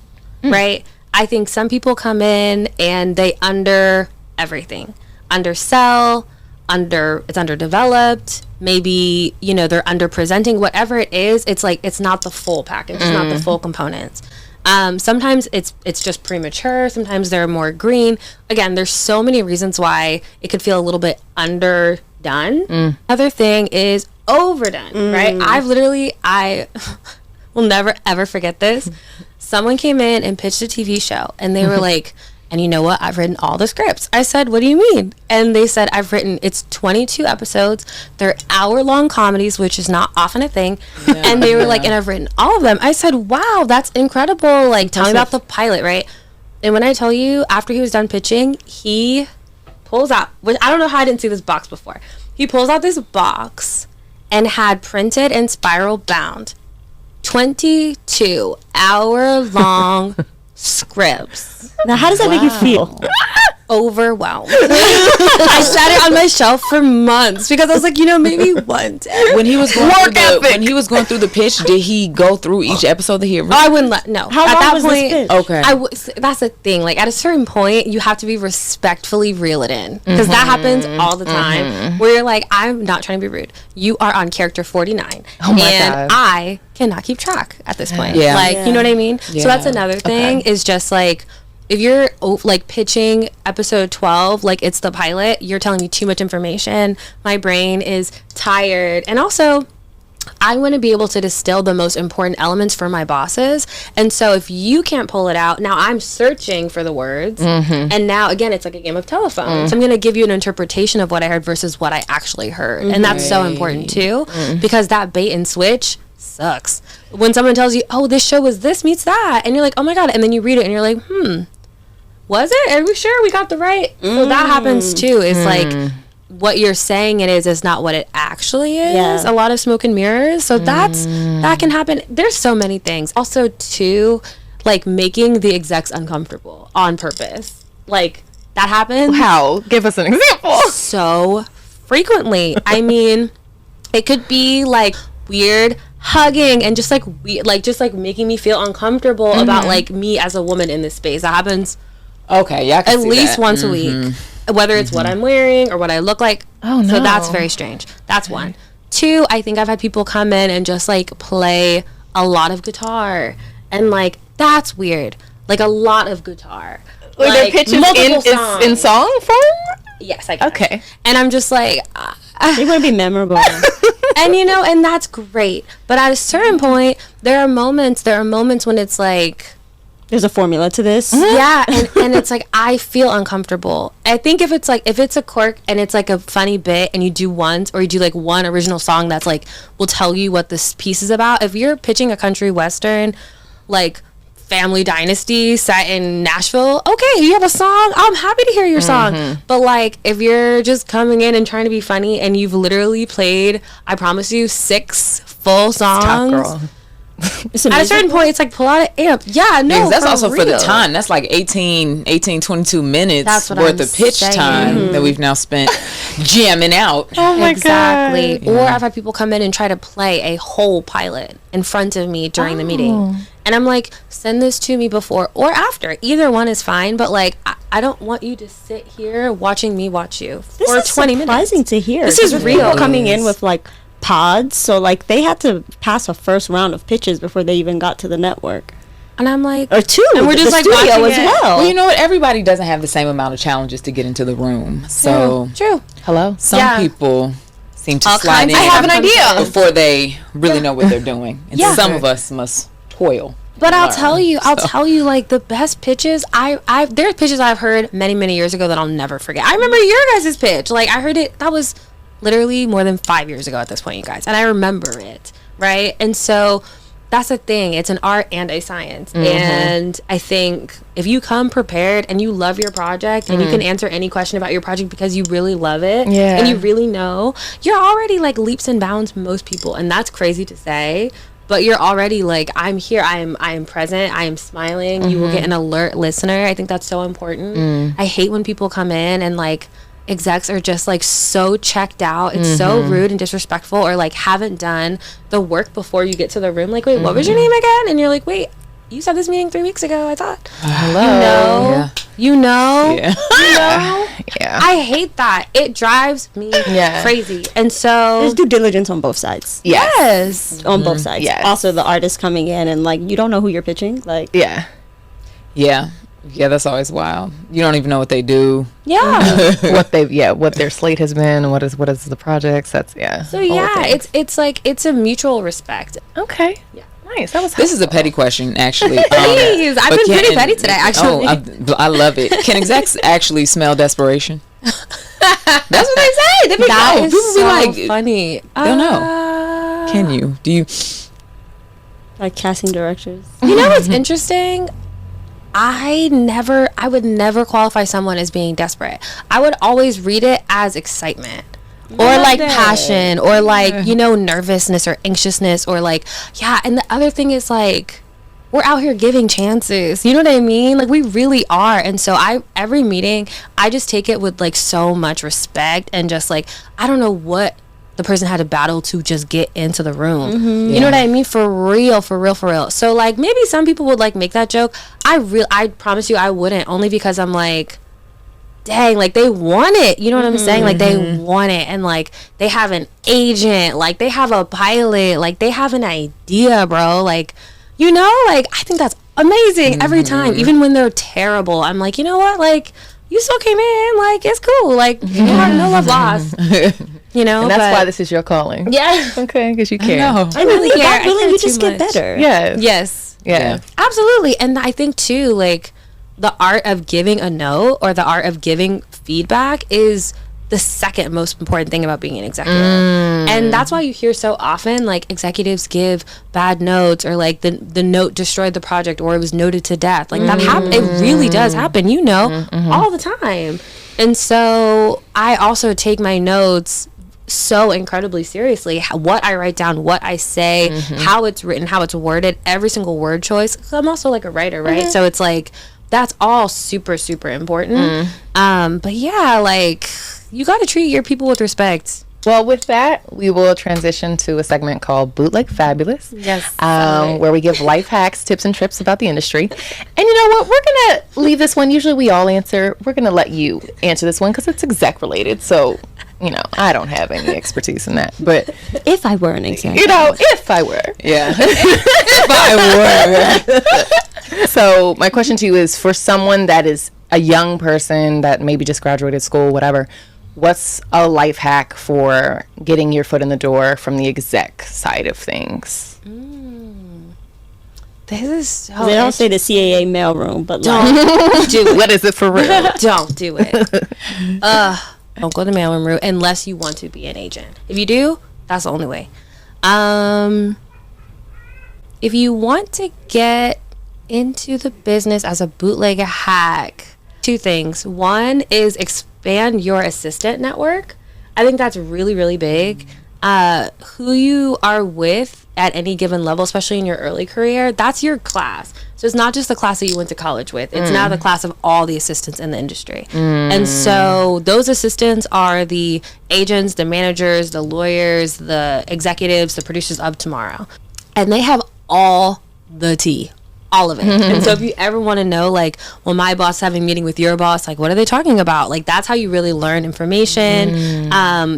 right? I think some people come in and they under everything, undersell, it's underdeveloped, maybe, you know, they're underpresenting, whatever it is. It's like, it's not the full package, it's not the full components. Sometimes it's just premature, sometimes they're more green. Again, there's so many reasons why it could feel a little bit underdone. Other thing is overdone, right? I will never ever forget this. Someone came in and pitched a TV show, and they were like, and you know what? I've written all the scripts. I said, what do you mean? And they said, it's 22 episodes. They're hour-long comedies, which is not often a thing. Yeah, and they were like, and I've written all of them. I said, wow, that's incredible. Like, tell me about the pilot, right? And when I tell you, after he was done pitching, he pulls out, which I don't know how I didn't see this box before. He pulls out this box and had printed and spiral bound 22 hour-long scripts. Now, how does that make you feel? Overwhelmed. I sat it on my shelf for months because I was like, maybe one day. When he was going through the pitch, did he go through each episode that he had written? I wouldn't no. How long was this pitch? Okay. That's the thing. Like, at a certain point, you have to be respectfully reel it in, because that happens all the time. Where you're like, I'm not trying to be rude. You are on character 49, and God. I cannot keep track at this point. Yeah. Like, you know what I mean? Yeah. So that's another thing. Is just like, if you're like pitching episode 12 like it's the pilot, you're telling me too much information. My brain is tired. And also, I want to be able to distill the most important elements for my bosses. And so if you can't pull it out, now I'm searching for the words. And now, again, it's like a game of telephone. So I'm going to give you an interpretation of what I heard versus what I actually heard. And that's so important too, because that bait and switch sucks. When someone tells you, oh, this show was this meets that, and you're like, oh my God, and then you read it and you're like, was it? Are we sure we got the right? So that happens too. It's like, what you're saying it is not what it actually is. Yeah. A lot of smoke and mirrors. So that can happen. There's so many things. Also too, like making the execs uncomfortable on purpose. Like, that happens. How? Give us an example. So frequently. I mean, it could be like weird hugging and just like making me feel uncomfortable about like me as a woman in this space. That happens. Okay, yeah, I can at see least that. once a week, whether it's what I'm wearing or what I look like. Oh no! So that's very strange. That's one. Two, I think I've had people come in and just like play a lot of guitar, and like that's weird. Like a lot of guitar. Like their pitches in song form. Yes, I guess. Okay. And I'm just like, they want to be memorable. And and that's great. But at a certain point, there are moments when it's like, there's a formula to this. Yeah, and it's like, I feel uncomfortable. I think if it's a quirk and it's like a funny bit and you do once, or you do like one original song that's like, will tell you what this piece is about. If you're pitching a country western, like Family Dynasty set in Nashville, okay, you have a song, I'm happy to hear your song. But like, if you're just coming in and trying to be funny and you've literally played, I promise you, 6 full songs. Top girl. At a certain point, it's like, pull out an amp. Yeah, no, that's also real. for the time. That's like 22 minutes that's what worth I'm of pitch saying. time that we've now spent jamming out. Oh my Exactly. God. Or I've had people come in and try to play a whole pilot in front of me during the meeting. And I'm like, send this to me before or after. Either one is fine, but like, I don't want you to sit here watching me watch you for 20 minutes. Surprising to hear. This is real. People coming in with like pods, so like they had to pass a first round of pitches before they even got to the network. And I'm like, or two, and we're just like studio watching as it. well. Well, you know what? Everybody doesn't have the same amount of challenges to get into the room. So True. Hello? some people seem to All slide kinds in of I have an idea. before they really know what they're doing. And Yeah. some of us must toil. But and I'll learn. tell you, like, the best pitches, there's pitches I've heard many years ago that I'll never forget. I remember your guys' pitch. Like, I heard it, that was literally more than 5 years ago at this point, you guys. And I remember it, right? And so that's the thing. It's an art and a science. And I think if you come prepared and you love your project and you can answer any question about your project because you really love it and you really know, you're already, like, leaps and bounds most people. And that's crazy to say. But you're already like, I'm here, I am present, I am smiling. You will get an alert listener. I think that's so important. I hate when people come in and, like, execs are just, like, so checked out. It's so rude and disrespectful, or, like, haven't done the work before you get to the room. Like, wait, what was your name again? And you're like, wait, you said this meeting 3 weeks ago, I thought. Hello. You know? Yeah. You know? Yeah. I hate that. It drives me crazy. And so There's due diligence on both sides. yes. On both sides. Yes. Also, the artist coming in and, like, you don't know who you're pitching. Like, Yeah. Yeah. Yeah, that's always wild. You don't even know what they do. Yeah. What their slate has been, what is the projects. That's So all the yeah, things. it's like, it's a mutual respect. Okay. Yeah. Nice. That was This is a petty question, actually. Please, I've but been pretty can- petty today, actually. Oh, I love it. Can execs actually smell desperation? That's what they say. They be, That no, is people so be like, funny. don't know. Can you? Do you? like casting directors. You know what's interesting? I would never qualify someone as being desperate. I would always read it as excitement. Or like passion, or like, you know, nervousness or anxiousness, or like, yeah. And the other thing is, like, we're out here giving chances. You know what I mean? Like, we really are. And so every meeting, I just take it with, like, so much respect, and just, like, I don't know what the person had to battle to just get into the room. You know what I mean? For real. So, like, maybe some people would, like, make that joke. I promise you I wouldn't, only because I'm like, dang, like, they want it. You know what I'm saying? Like, they want it. And, like, they have an agent. Like, they have a pilot. Like, they have an idea, bro. Like, you know, like, I think that's amazing every time. Even when they're terrible, I'm like, you know what? Like, you still came in. Like, it's cool. Like, no love lost. You know? And that's why this is your calling. Yeah. Okay, because you care. I really care. God I willing, care you too just get much. better. Yeah. Yes. Yeah. Absolutely. And I think too, like, the art of giving a note or the art of giving feedback is the second most important thing about being an executive. And that's why you hear so often, like, executives give bad notes, or like the note destroyed the project, or it was noted to death. Like, that it really does happen, you know, all the time. And so I also take my notes so incredibly seriously. What I write down, what I say, how it's written, how it's worded, every single word choice. 'Cause I'm also, like, a writer, right? So it's like, that's all super important. But yeah, like, you got to treat your people with respect. Well, with that, we will transition to a segment called Bootleg Fabulous. Yes. Where we give life hacks, tips, and trips about the industry. And you know what? We're going to leave this one. Usually we all answer. We're going to let you answer this one because it's exec related. So, you know, I don't have any expertise in that. But, If I were an exec. you know, if I were. Yeah. If I were. So my question to you is, for someone that is a young person that maybe just graduated school, whatever, what's a life hack for getting your foot in the door from the exec side of things? This is so... They don't say the CAA mailroom, but like, Don't do it. What is it for real? Don't do it. Don't go the mailroom route unless you want to be an agent. If you do, that's the only way. If you want to get into the business as a bootleg hack, two things. One is expand your assistant network. I think that's really, really big. Who you are with at any given level, especially in your early career, that's your class. So it's not just the class that you went to college with. It's now the class of all the assistants in the industry. And so those assistants are the agents, the managers, the lawyers, the executives, the producers of tomorrow. And they have all the tea. all of it. And so if you ever want to know, like, well, my boss is having a meeting with your boss, like, what are they talking about? Like, that's how you really learn information.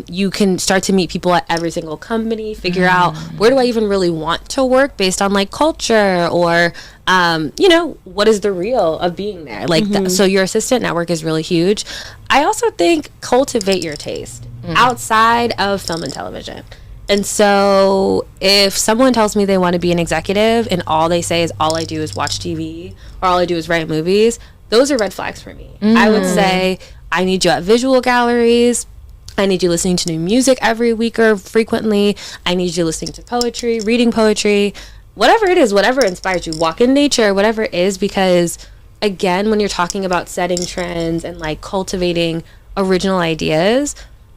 You can start to meet people at every single company, figure out where do I even really want to work based on like culture, or you know, what is the real of being there, like so your assistant network is really huge. I also think cultivate your taste outside of film and television. And so if someone tells me they want to be an executive and all they say is all I do is watch TV or all I do is write movies, those are red flags for me. I would say I need you at visual galleries. I need you listening to new music every week or frequently. I need you listening to poetry, reading poetry, whatever it is, whatever inspires you, walk in nature, whatever it is, because again, when you're talking about setting trends and like cultivating original ideas,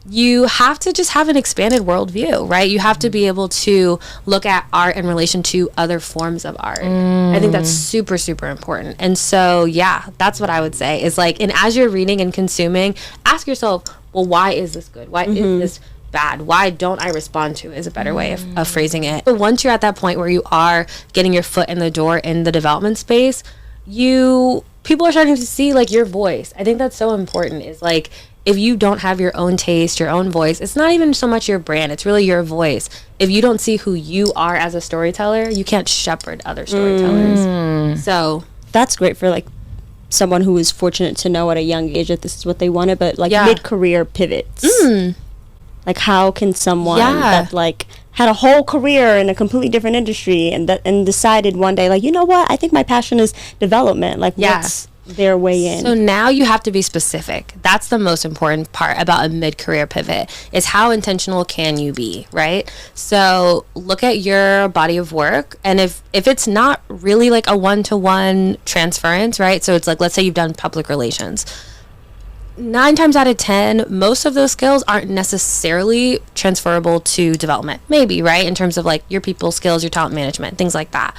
you have to just have an expanded worldview, right? You have to be able to look at art in relation to other forms of art. I think that's super, super important. And so, yeah, that's what I would say is like, and as you're reading and consuming, ask yourself, well, why is this good? Why is this bad? Why don't I respond to it is a better way of phrasing it. But once you're at that point where you are getting your foot in the door in the development space, people are starting to see like your voice. I think that's so important, is like, if you don't have your own taste, your own voice, it's not even so much your brand, it's really your voice. If you don't see who you are as a storyteller, you can't shepherd other storytellers. So that's great for like someone who is fortunate to know at a young age that this is what they wanted, but like mid-career pivots. Like how can someone that like had a whole career in a completely different industry and decided one day, like, you know what, I think my passion is development, like what's their way in? So now you have to be specific. That's the most important part about a mid-career pivot, is how intentional can you be, right? So look at your body of work, and if it's not really like a one-to-one transference, right? So it's like, let's say you've done public relations. 9 times out of 10, most of those skills aren't necessarily transferable to development. Maybe, right? In terms of like your people skills, your talent management, things like that.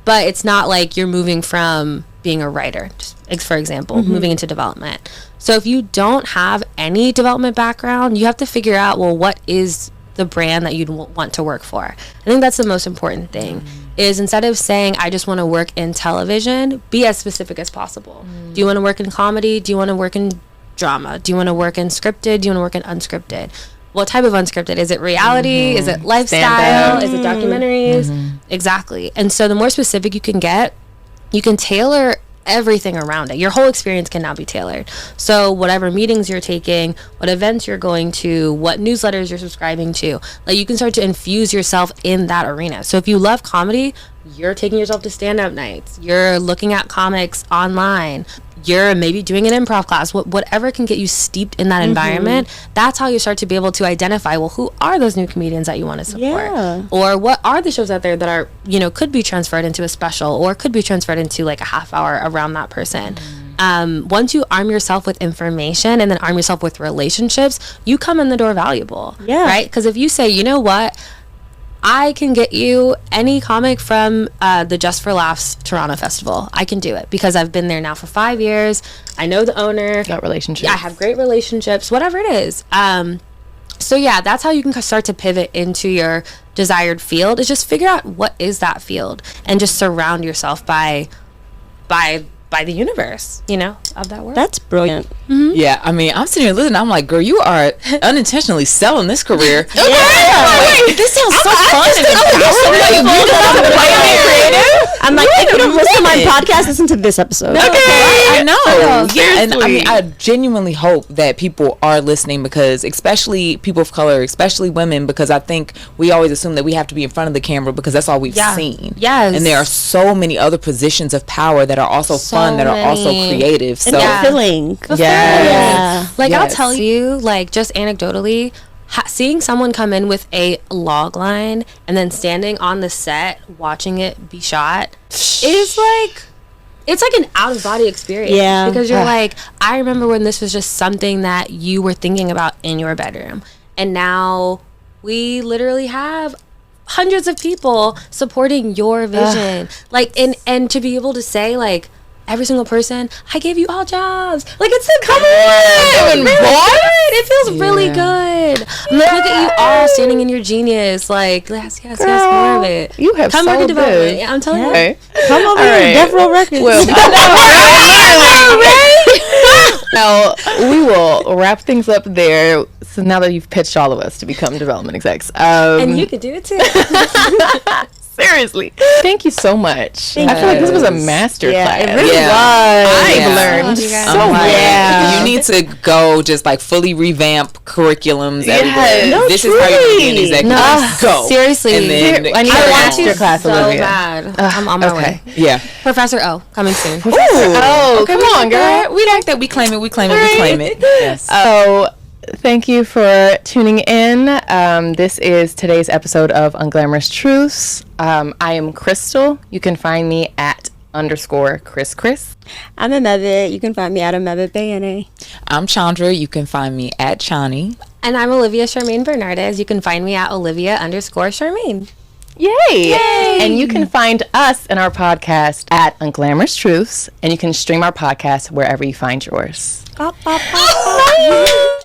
But it's not like you're moving from being a writer, just for example, moving into development. So if you don't have any development background, you have to figure out, well, what is the brand that you'd want to work for? I think that's the most important thing, is instead of saying, I just want to work in television, be as specific as possible. Do you want to work in comedy? Do you want to work in drama? Do you want to work in scripted? Do you want to work in unscripted? What type of unscripted? Is it reality? Is it lifestyle? Is it documentaries? Exactly. And so the more specific you can get, you can tailor everything around it. Your whole experience can now be tailored. So whatever meetings you're taking, what events you're going to, what newsletters you're subscribing to, like you can start to infuse yourself in that arena. So if you love comedy, you're taking yourself to stand-up nights, you're looking at comics online, you're maybe doing an improv class, whatever can get you steeped in that environment. That's how you start to be able to identify, well, who are those new comedians that you want to support? Or what are the shows out there that are, you know, could be transferred into a special, or could be transferred into like a half hour around that person. Once you arm yourself with information and then arm yourself with relationships, you come in the door valuable, right? Because if you say, you know what, I can get you any comic from the Just for Laughs Toronto Festival. I can do it because I've been there now for 5 years. I know the owner. Got relationships. I have great relationships, whatever it is. So yeah, that's how you can start to pivot into your desired field, is just figure out what is that field and just surround yourself by the universe, you know, of that world. That's brilliant. Yeah, I mean, I'm sitting here listening. I'm like, girl, you are unintentionally selling this career. Yeah. Wait, this sounds so fun. I'm like, if you don't listen to my podcast, listen to this episode. Okay, I know. Yeah, and I mean, I genuinely hope that people are listening, because especially people of color, especially women, because I think we always assume that we have to be in front of the camera because that's all we've seen. Yes. And there are so many other positions of power that are also fun, that are also creative. So fulfilling. Yeah. Like, I'll tell you, like, just anecdotally, seeing someone come in with a log line and then standing on the set watching it be shot is like, it's like an out of body experience. Yeah. Because you're like, I remember when this was just something that you were thinking about in your bedroom, and now we literally have hundreds of people supporting your vision. Like, and to be able to say, like, every single person, I gave you all jobs. Like, it's a Come on, really boy. good. It feels really good. I'm like, look at you all standing in your genius. Like, yes, more of it. You have come sold work in development. this. Yeah, I'm telling you. Okay. Come over here, right. Death Row Records. Well, now, we will wrap things up there. So now that you've pitched all of us to become development execs. And you could do it too. Seriously. Thank you so much. I feel like this was a master class. It really was. I've learned so much. You need to go just like fully revamp curriculums everywhere. No, this is how you be an executive. No, go. Seriously. And then I need I a want master you class, so Olivia. bad. I'm on my way. Yeah. Professor O, coming soon. Oh, come on, girl. We like that. We claim it. We claim it. We claim it. Yes. So, thank you for tuning in. This is today's episode of Unglamorous Truths. I am Crystal. You can find me at _Chris. I'm Amebit. You can find me at AmebitBayane. I'm Chandra. You can find me at Chani. And I'm Olivia Charmaine Bernardez. You can find me at Olivia_Charmaine. Yay! And you can find us and our podcast at Unglamorous Truths, and you can stream our podcast wherever you find yours. Bye.